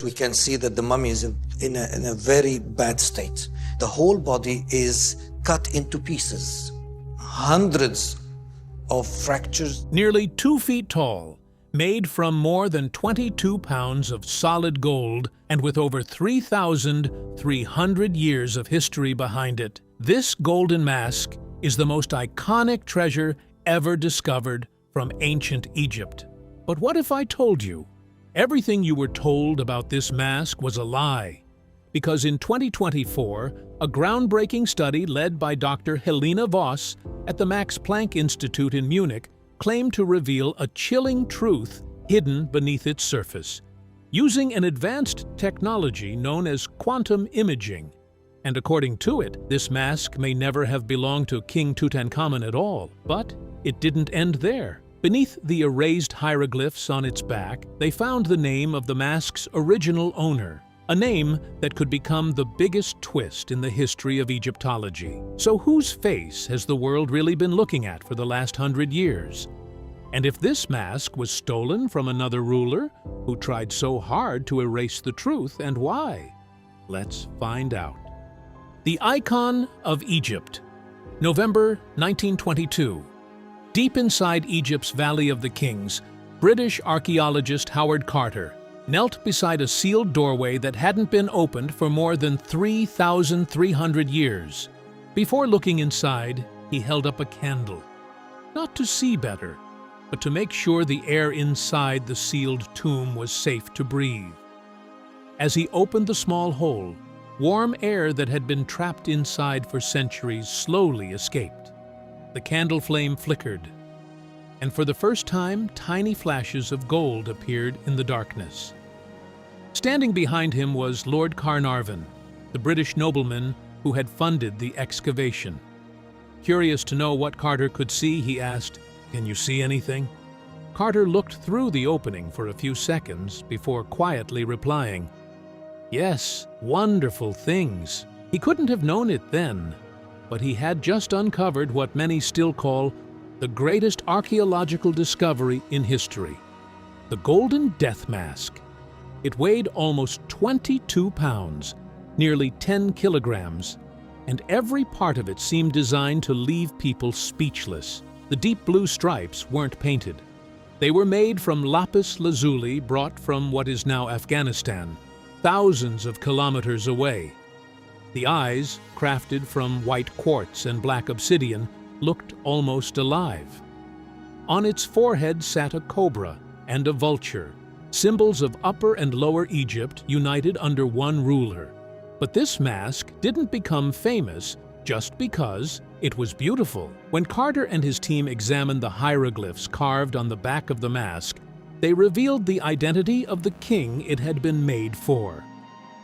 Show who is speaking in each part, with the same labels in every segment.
Speaker 1: We can see that the mummy is in a very bad state. The whole body is cut into pieces, hundreds of fractures.
Speaker 2: Nearly 2 feet tall, made from more than 22 pounds of solid gold, and with over 3,300 years of history behind it, this golden mask is the most iconic treasure ever discovered from ancient Egypt. But what if I told you everything you were told about this mask was a lie? Because in 2024, a groundbreaking study led by Dr. Helina Voss at the Max Planck Institute in Munich claimed to reveal a chilling truth hidden beneath its surface, using an advanced technology known as quantum imaging. And according to it, this mask may never have belonged to King Tutankhamun at all. But it didn't end there. Beneath the erased hieroglyphs on its back, they found the name of the mask's original owner, a name that could become the biggest twist in the history of Egyptology. So whose face has the world really been looking at for the last 100 years? And if this mask was stolen from another ruler who tried so hard to erase the truth, and why? Let's find out. The Icon of Egypt, November 1922. Deep inside Egypt's Valley of the Kings, British archaeologist Howard Carter knelt beside a sealed doorway that hadn't been opened for more than 3,300 years. Before looking inside, he held up a candle, not to see better, but to make sure the air inside the sealed tomb was safe to breathe. As he opened the small hole, warm air that had been trapped inside for centuries slowly escaped. The candle flame flickered, and for the first time, tiny flashes of gold appeared in the darkness. Standing behind him was Lord Carnarvon, the British nobleman who had funded the excavation. Curious to know what Carter could see, he asked, "Can you see anything?" Carter looked through the opening for a few seconds before quietly replying, "Yes, wonderful things." He couldn't have known it then, but he had just uncovered what many still call the greatest archaeological discovery in history: the Golden Death Mask. It weighed almost 22 pounds, nearly 10 kilograms, and every part of it seemed designed to leave people speechless. The deep blue stripes weren't painted. They were made from lapis lazuli brought from what is now Afghanistan, thousands of kilometers away. The eyes, crafted from white quartz and black obsidian, looked almost alive. On its forehead sat a cobra and a vulture, symbols of Upper and Lower Egypt united under one ruler. But this mask didn't become famous just because it was beautiful. When Carter and his team examined the hieroglyphs carved on the back of the mask, they revealed the identity of the king it had been made for: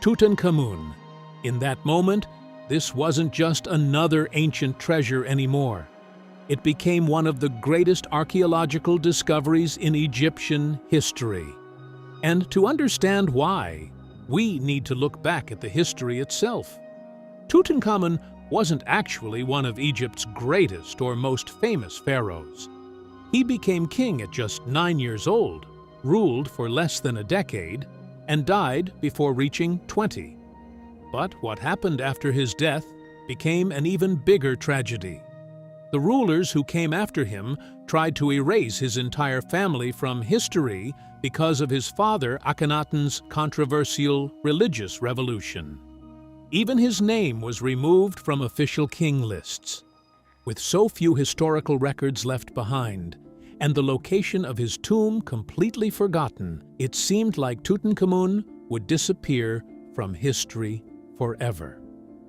Speaker 2: Tutankhamun. In that moment, this wasn't just another ancient treasure anymore. It became one of the greatest archaeological discoveries in Egyptian history. And to understand why, we need to look back at the history itself. Tutankhamun wasn't actually one of Egypt's greatest or most famous pharaohs. He became king at just 9 years old, ruled for less than a decade, and died before reaching 20. But what happened after his death became an even bigger tragedy. The rulers who came after him tried to erase his entire family from history because of his father Akhenaten's controversial religious revolution. Even his name was removed from official king lists. With so few historical records left behind, and the location of his tomb completely forgotten, it seemed like Tutankhamun would disappear from history forever.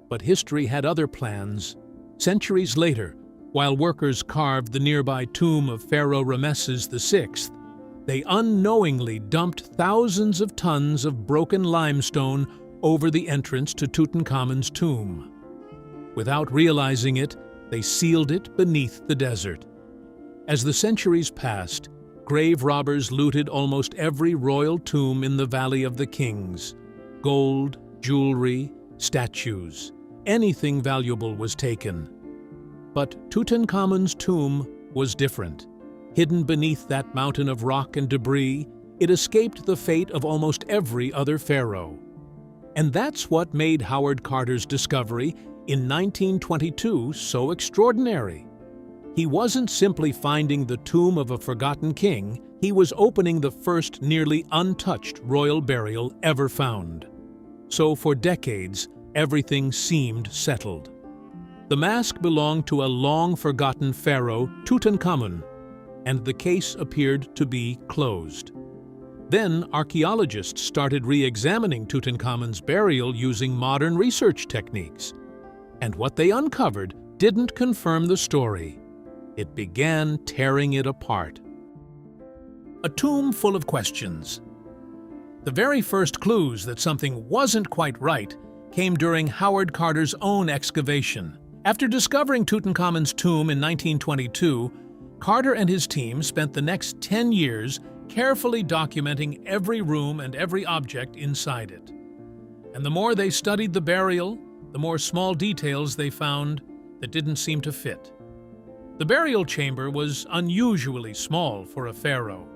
Speaker 2: But history had other plans. Centuries later, while workers carved the nearby tomb of Pharaoh Ramesses VI, they unknowingly dumped thousands of tons of broken limestone over the entrance to Tutankhamun's tomb. Without realizing it, they sealed it beneath the desert. As the centuries passed, grave robbers looted almost every royal tomb in the Valley of the Kings. Gold, jewelry, statues, anything valuable was taken. But Tutankhamun's tomb was different. Hidden beneath that mountain of rock and debris, it escaped the fate of almost every other pharaoh. And that's what made Howard Carter's discovery in 1922 so extraordinary. He wasn't simply finding the tomb of a forgotten king, he was opening the first nearly untouched royal burial ever found. So for decades, everything seemed settled. The mask belonged to a long-forgotten pharaoh, Tutankhamun, and the case appeared to be closed. Then archaeologists started re-examining Tutankhamun's burial using modern research techniques. And what they uncovered didn't confirm the story. It began tearing it apart. A tomb full of questions. The very first clues that something wasn't quite right came during Howard Carter's own excavation. After discovering Tutankhamun's tomb in 1922, Carter and his team spent the next 10 years carefully documenting every room and every object inside it. And the more they studied the burial, the more small details they found that didn't seem to fit. The burial chamber was unusually small for a pharaoh.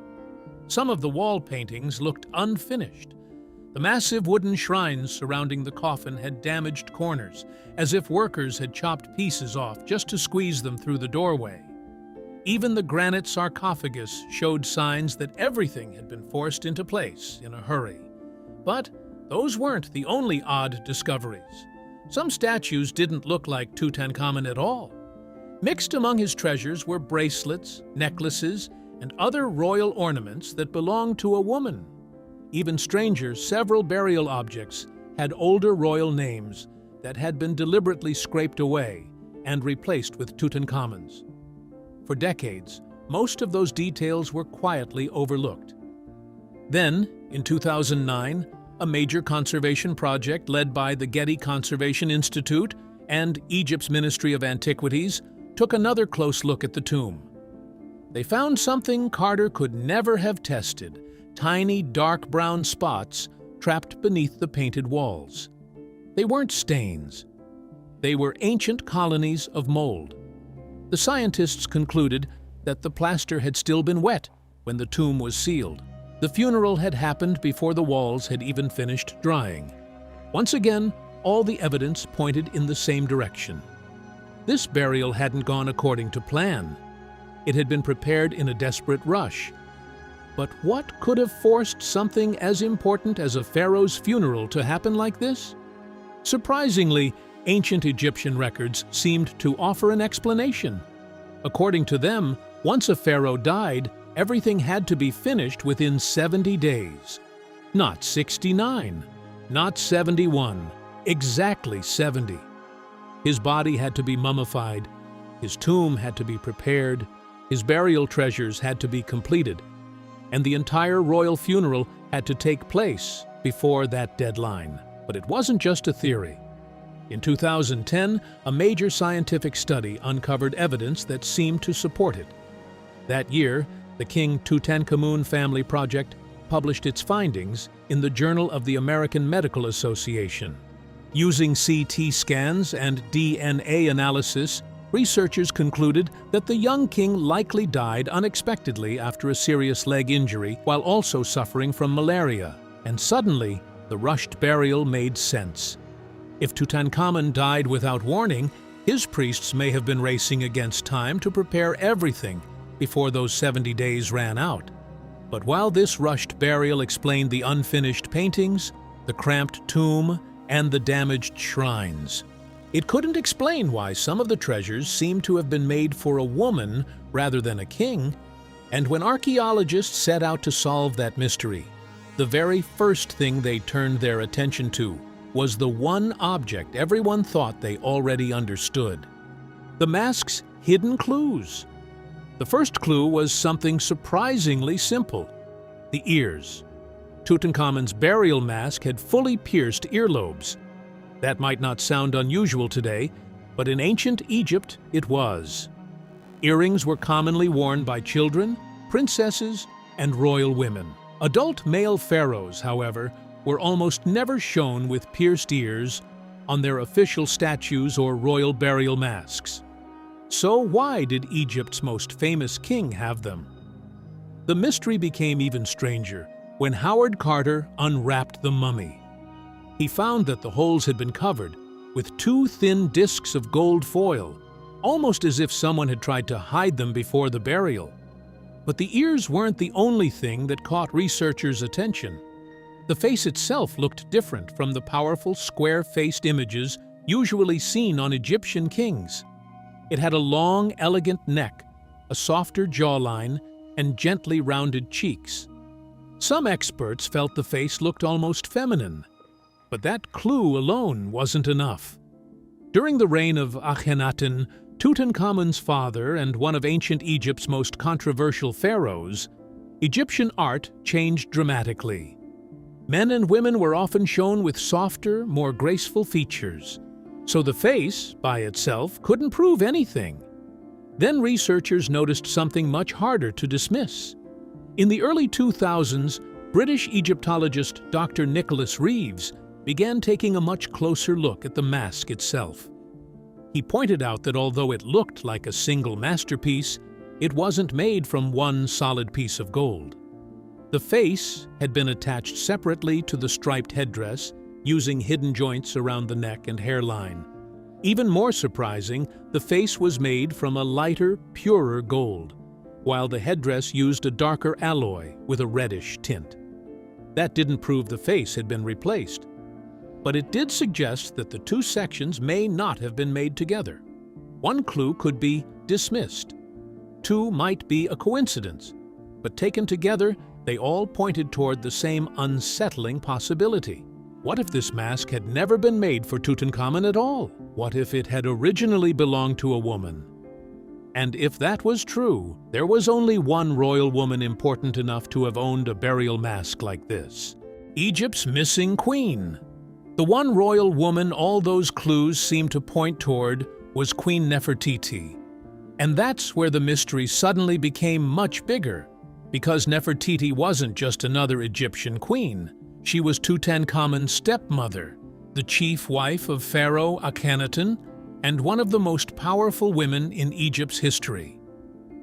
Speaker 2: Some of the wall paintings looked unfinished. The massive wooden shrines surrounding the coffin had damaged corners, as if workers had chopped pieces off just to squeeze them through the doorway. Even the granite sarcophagus showed signs that everything had been forced into place in a hurry. But those weren't the only odd discoveries. Some statues didn't look like Tutankhamun at all. Mixed among his treasures were bracelets, necklaces, and other royal ornaments that belonged to a woman. Even stranger, several burial objects had older royal names that had been deliberately scraped away and replaced with Tutankhamun's. For decades, most of those details were quietly overlooked. Then, in 2009, a major conservation project led by the Getty Conservation Institute and Egypt's Ministry of Antiquities took another close look at the tomb. They found something Carter could never have tested: tiny dark brown spots trapped beneath the painted walls. They weren't stains. They were ancient colonies of mold. The scientists concluded that the plaster had still been wet when the tomb was sealed. The funeral had happened before the walls had even finished drying. Once again, all the evidence pointed in the same direction. This burial hadn't gone according to plan. It had been prepared in a desperate rush. But what could have forced something as important as a pharaoh's funeral to happen like this? Surprisingly, ancient Egyptian records seemed to offer an explanation. According to them, once a pharaoh died, everything had to be finished within 70 days. Not 69, not 71, exactly 70. His body had to be mummified, his tomb had to be prepared, his burial treasures had to be completed, and the entire royal funeral had to take place before that deadline. But it wasn't just a theory. In 2010, a major scientific study uncovered evidence that seemed to support it. That year, the King Tutankhamun Family Project published its findings in the Journal of the American Medical Association. Using CT scans and DNA analysis, researchers concluded that the young king likely died unexpectedly after a serious leg injury while also suffering from malaria. And suddenly, the rushed burial made sense. If Tutankhamun died without warning, his priests may have been racing against time to prepare everything before those 70 days ran out. But while this rushed burial explained the unfinished paintings, the cramped tomb, and the damaged shrines, it couldn't explain why some of the treasures seemed to have been made for a woman rather than a king. And when archaeologists set out to solve that mystery, the very first thing they turned their attention to was the one object everyone thought they already understood: the mask's hidden clues. The first clue was something surprisingly simple: the ears. Tutankhamun's burial mask had fully pierced earlobes. That might not sound unusual today, but in ancient Egypt it was. Earrings were commonly worn by children, princesses, and royal women. Adult male pharaohs, however, were almost never shown with pierced ears on their official statues or royal burial masks. So why did Egypt's most famous king have them? The mystery became even stranger when Howard Carter unwrapped the mummy. He found that the holes had been covered with two thin discs of gold foil, almost as if someone had tried to hide them before the burial. But the ears weren't the only thing that caught researchers' attention. The face itself looked different from the powerful square-faced images usually seen on Egyptian kings. It had a long, elegant neck, a softer jawline, and gently rounded cheeks. Some experts felt the face looked almost feminine, but that clue alone wasn't enough. During the reign of Akhenaten, Tutankhamun's father and one of ancient Egypt's most controversial pharaohs, Egyptian art changed dramatically. Men and women were often shown with softer, more graceful features, so the face, by itself, couldn't prove anything. Then researchers noticed something much harder to dismiss. In the early 2000s, British Egyptologist Dr. Nicholas Reeves began taking a much closer look at the mask itself. He pointed out that although it looked like a single masterpiece, it wasn't made from one solid piece of gold. The face had been attached separately to the striped headdress, using hidden joints around the neck and hairline. Even more surprising, the face was made from a lighter, purer gold, while the headdress used a darker alloy with a reddish tint. That didn't prove the face had been replaced, but it did suggest that the two sections may not have been made together. One clue could be dismissed. Two might be a coincidence, but taken together, they all pointed toward the same unsettling possibility. What if this mask had never been made for Tutankhamun at all? What if it had originally belonged to a woman? And if that was true, there was only one royal woman important enough to have owned a burial mask like this: Egypt's missing queen. The one royal woman all those clues seemed to point toward was Queen Nefertiti. And that's where the mystery suddenly became much bigger, because Nefertiti wasn't just another Egyptian queen. She was Tutankhamun's stepmother, the chief wife of Pharaoh Akhenaten, and one of the most powerful women in Egypt's history.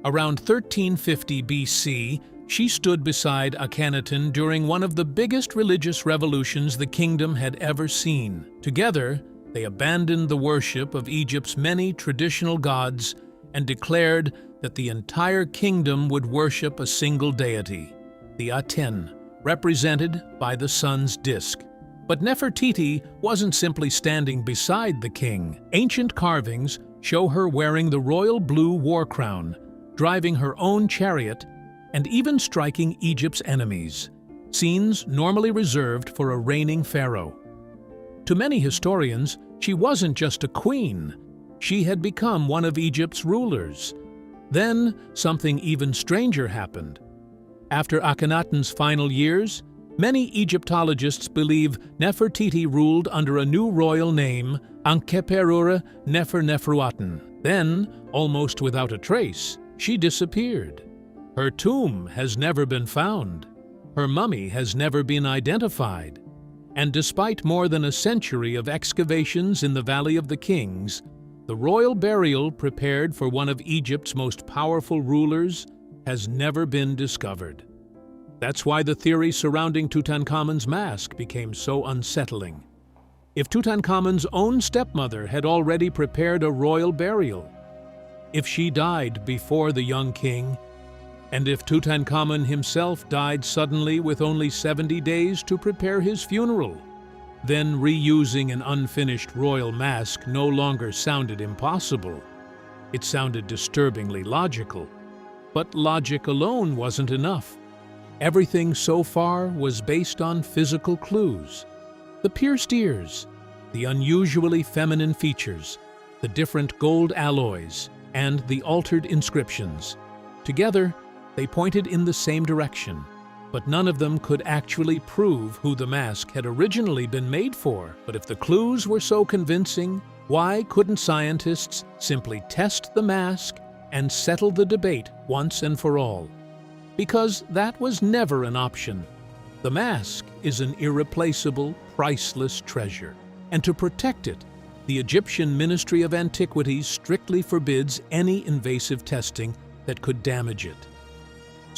Speaker 2: Around 1350 BC, she stood beside Akhenaten during one of the biggest religious revolutions the kingdom had ever seen. Together, they abandoned the worship of Egypt's many traditional gods and declared that the entire kingdom would worship a single deity, the Aten, represented by the sun's disk. But Nefertiti wasn't simply standing beside the king. Ancient carvings show her wearing the royal blue war crown, driving her own chariot, and even striking Egypt's enemies, scenes normally reserved for a reigning pharaoh. To many historians, she wasn't just a queen. She had become one of Egypt's rulers. Then, something even stranger happened. After Akhenaten's final years, many Egyptologists believe Nefertiti ruled under a new royal name, Ankheperure Nefer-Neferuaten. Then, almost without a trace, she disappeared. Her tomb has never been found. Her mummy has never been identified. And despite more than a century of excavations in the Valley of the Kings, the royal burial prepared for one of Egypt's most powerful rulers has never been discovered. That's why the theory surrounding Tutankhamun's mask became so unsettling. If Tutankhamun's own stepmother had already prepared a royal burial, if she died before the young king, and if Tutankhamun himself died suddenly with only 70 days to prepare his funeral, then reusing an unfinished royal mask no longer sounded impossible. It sounded disturbingly logical. But logic alone wasn't enough. Everything so far was based on physical clues. The pierced ears, the unusually feminine features, the different gold alloys, and the altered inscriptions. Together, they pointed in the same direction, but none of them could actually prove who the mask had originally been made for. But if the clues were so convincing, why couldn't scientists simply test the mask and settle the debate once and for all? Because that was never an option. The mask is an irreplaceable, priceless treasure, and to protect it, the Egyptian Ministry of Antiquities strictly forbids any invasive testing that could damage it.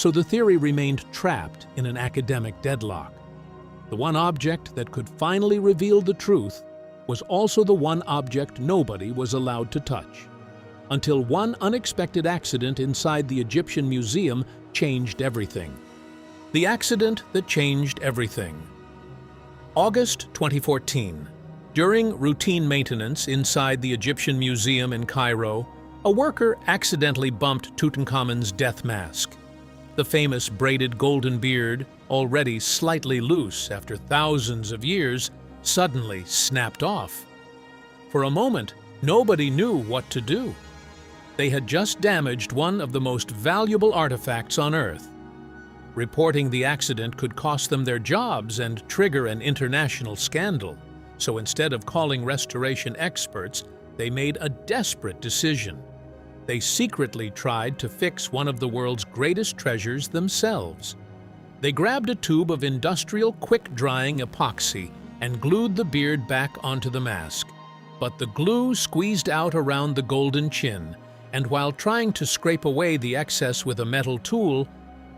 Speaker 2: so the theory remained trapped in an academic deadlock. The one object that could finally reveal the truth was also the one object nobody was allowed to touch, until one unexpected accident inside the Egyptian museum changed everything. The accident that changed everything. August 2014. During routine maintenance inside the Egyptian Museum in Cairo, a worker accidentally bumped Tutankhamun's death mask. The famous braided golden beard, already slightly loose after thousands of years, suddenly snapped off. For a moment, nobody knew what to do. They had just damaged one of the most valuable artifacts on Earth. Reporting the accident could cost them their jobs and trigger an international scandal. So instead of calling restoration experts, they made a desperate decision. They secretly tried to fix one of the world's greatest treasures themselves. They grabbed a tube of industrial quick-drying epoxy and glued the beard back onto the mask. But the glue squeezed out around the golden chin, and while trying to scrape away the excess with a metal tool,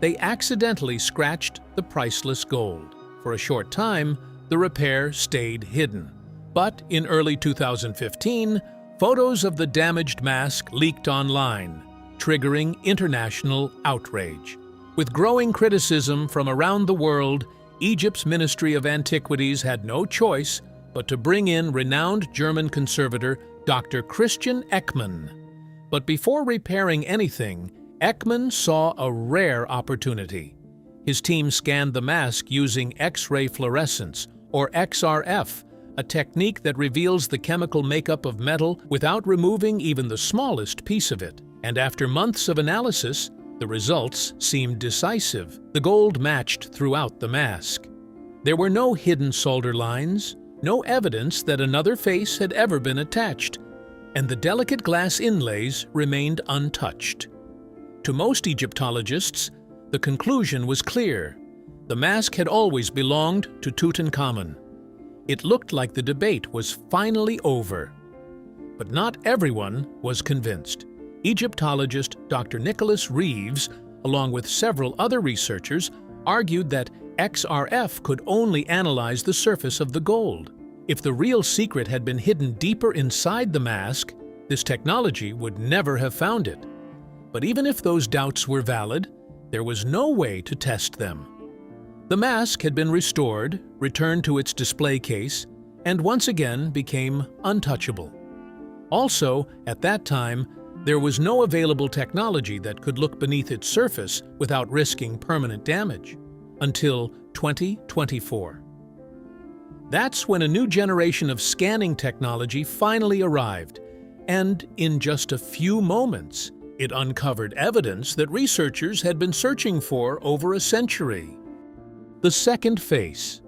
Speaker 2: they accidentally scratched the priceless gold. For a short time, the repair stayed hidden. But in early 2015, photos of the damaged mask leaked online, triggering international outrage. With growing criticism from around the world, Egypt's Ministry of Antiquities had no choice but to bring in renowned German conservator Dr. Christian Ekman. But before repairing anything, Ekman saw a rare opportunity. His team scanned the mask using X-ray fluorescence, or XRF, a technique that reveals the chemical makeup of metal without removing even the smallest piece of it. And after months of analysis, the results seemed decisive. The gold matched throughout the mask. There were no hidden solder lines, no evidence that another face had ever been attached, and the delicate glass inlays remained untouched. To most Egyptologists, the conclusion was clear. The mask had always belonged to Tutankhamun. It looked like the debate was finally over. But not everyone was convinced. Egyptologist Dr. Nicholas Reeves, along with several other researchers, argued that XRF could only analyze the surface of the gold. If the real secret had been hidden deeper inside the mask, this technology would never have found it. But even if those doubts were valid, there was no way to test them. The mask had been restored, returned to its display case, and once again became untouchable. Also, at that time, there was no available technology that could look beneath its surface without risking permanent damage, until 2024. That's when a new generation of scanning technology finally arrived, and in just a few moments, it uncovered evidence that researchers had been searching for over a century. The second face.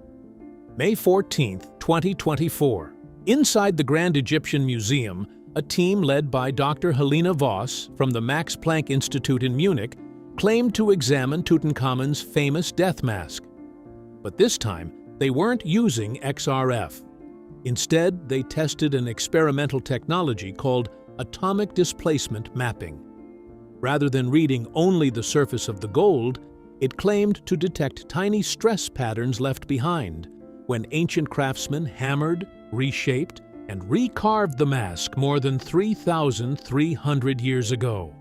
Speaker 2: May 14, 2024. Inside the Grand Egyptian Museum, a team led by Dr. Helina Voss from the Max Planck Institute in Munich claimed to examine Tutankhamun's famous death mask. But this time, they weren't using XRF. Instead, they tested an experimental technology called atomic displacement mapping. Rather than reading only the surface of the gold, it claimed to detect tiny stress patterns left behind when ancient craftsmen hammered, reshaped, and recarved the mask more than 3,300 years ago.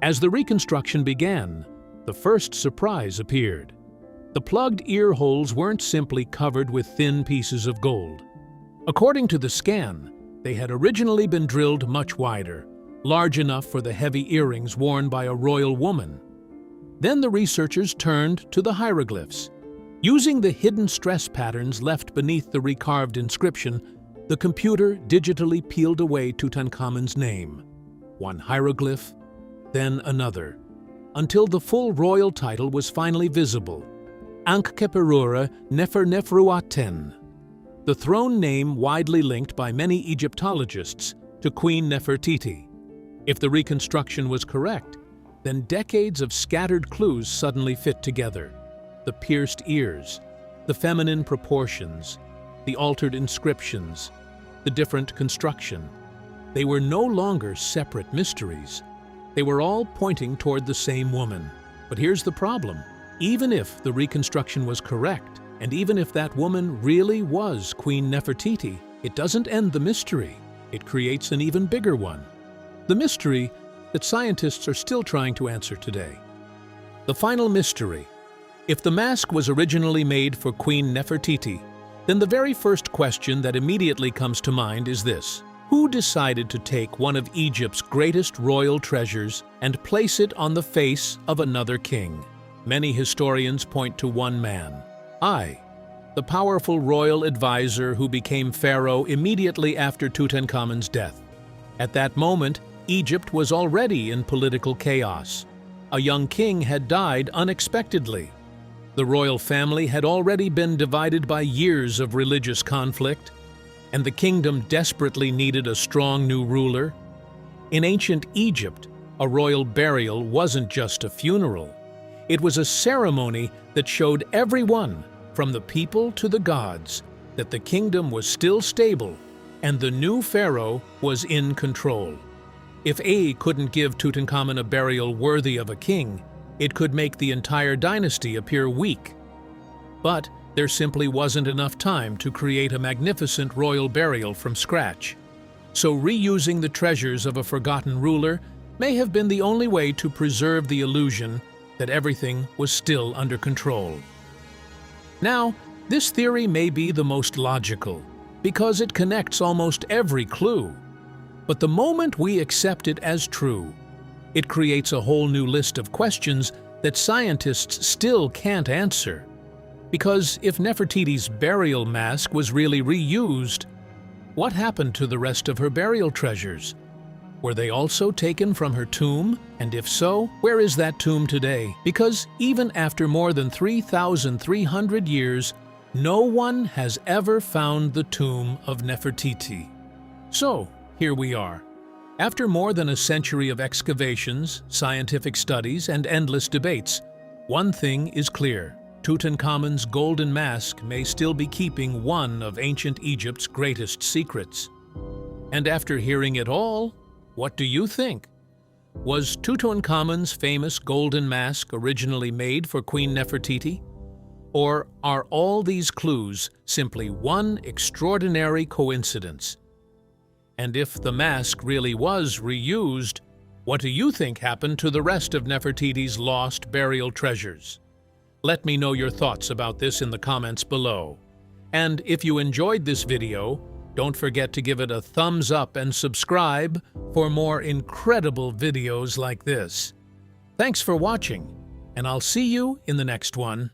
Speaker 2: As the reconstruction began, the first surprise appeared. The plugged ear holes weren't simply covered with thin pieces of gold. According to the scan, they had originally been drilled much wider, large enough for the heavy earrings worn by a royal woman. Then the researchers turned to the hieroglyphs. Using the hidden stress patterns left beneath the recarved inscription, the computer digitally peeled away Tutankhamun's name. One hieroglyph, then another, until the full royal title was finally visible, Ankheperure Neferneferuaten, the throne name widely linked by many Egyptologists to Queen Nefertiti. If the reconstruction was correct, then decades of scattered clues suddenly fit together. The pierced ears, the feminine proportions, the altered inscriptions, the different construction. They were no longer separate mysteries. They were all pointing toward the same woman. But here's the problem. Even if the reconstruction was correct, and even if that woman really was Queen Nefertiti, it doesn't end the mystery. It creates an even bigger one. The mystery that scientists are still trying to answer today. The final mystery. If the mask was originally made for Queen Nefertiti, then the very first question that immediately comes to mind is this. Who decided to take one of Egypt's greatest royal treasures and place it on the face of another king? Many historians point to one man, the powerful royal advisor who became pharaoh immediately after Tutankhamun's death. At that moment, Egypt was already in political chaos. A young king had died unexpectedly. The royal family had already been divided by years of religious conflict, and the kingdom desperately needed a strong new ruler. In ancient Egypt, a royal burial wasn't just a funeral. It was a ceremony that showed everyone, from the people to the gods, that the kingdom was still stable and the new pharaoh was in control. If couldn't give Tutankhamun a burial worthy of a king, it could make the entire dynasty appear weak. But there simply wasn't enough time to create a magnificent royal burial from scratch. So reusing the treasures of a forgotten ruler may have been the only way to preserve the illusion that everything was still under control. Now, this theory may be the most logical, because it connects almost every clue. But the moment we accept it as true, it creates a whole new list of questions that scientists still can't answer. Because if Nefertiti's burial mask was really reused, what happened to the rest of her burial treasures? Were they also taken from her tomb? And if so, where is that tomb today? Because even after more than 3,300 years, no one has ever found the tomb of Nefertiti. So, here we are. After more than a century of excavations, scientific studies, and endless debates, one thing is clear. Tutankhamun's golden mask may still be keeping one of ancient Egypt's greatest secrets. And after hearing it all, what do you think? Was Tutankhamun's famous golden mask originally made for Queen Nefertiti? Or are all these clues simply one extraordinary coincidence? And if the mask really was reused, what do you think happened to the rest of Nefertiti's lost burial treasures? Let me know your thoughts about this in the comments below. And if you enjoyed this video, don't forget to give it a thumbs up and subscribe for more incredible videos like this. Thanks for watching, and I'll see you in the next one.